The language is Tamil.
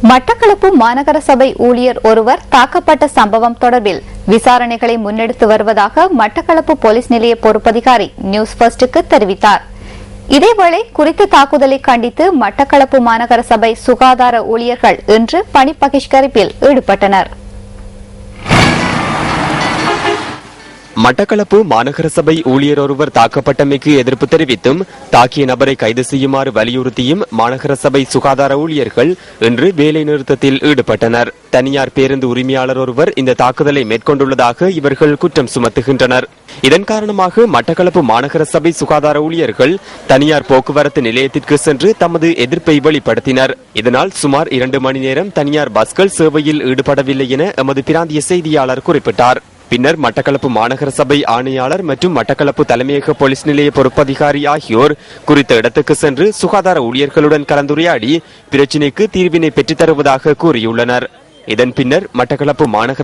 மட்டக்களப்பு மாநகர சபை ஊழியர் ஒருவர் தாக்கப்பட்ட சம்பவம் தொடர்பில் விசாரணைகளை முன்னெடுத்து வருவதாக மட்டக்களப்பு போலீஸ் நிலைய பொறுப்பதிகாரி நியூஸ் ஃபர்ஸ்டுக்கு தெரிவித்தார். இதேவேளை குறித்த தாக்குதலை கண்டித்து மட்டக்களப்பு மாநகர சபை சுகாதார ஊழியர்கள் இன்று பணி பகிஷ்கரிப்பில் ஈடுபட்டனர். மட்டக்களப்பு மாநகர சபை ஊழியர் ஒருவர் தாக்கப்பட்டமைக்கு எதிர்ப்பு தெரிவித்தும் தாக்கிய நபரை கைது செய்யுமாறு வலியுறுத்தியும் மாநகர சபை சுகாதார ஊழியர்கள் இன்று வேலை நிறுத்தத்தில் ஈடுபட்டனர். தனியார் பேருந்து உரிமையாளர் ஒருவர் இந்த தாக்குதலை மேற்கொண்டுள்ளதாக இவர்கள் குற்றம் சுமத்துகின்றனர். இதன் காரணமாக மட்டக்களப்பு மாநகர சபை சுகாதார ஊழியர்கள் தனியார் போக்குவரத்து நிலையத்திற்கு சென்று தமது எதிர்ப்பை வெளிப்படுத்தினர். இதனால் சுமார் 2 மணி நேரம் தனியார் பஸ்கள் சேவையில் ஈடுபடவில்லை என எமது பிராந்திய செய்தியாளர் குறிப்பிட்டார். பின்னர் மட்டக்களப்பு மாநகர சபை ஆணையாளர் மற்றும் மட்டக்களப்பு தலைமையக போலீஸ் நிலைய பொறுப்பதிகாரி ஆகியோர் குறித்த இடத்துக்கு சென்று சுகாதார ஊழியர்களுடன் கலந்துரையாடி பிரச்சினைக்கு தீர்வினை பெற்றுத் தருவதாக கூறியுள்ளனர். இதன் பின்னர் மட்டக்களப்பு மாநகர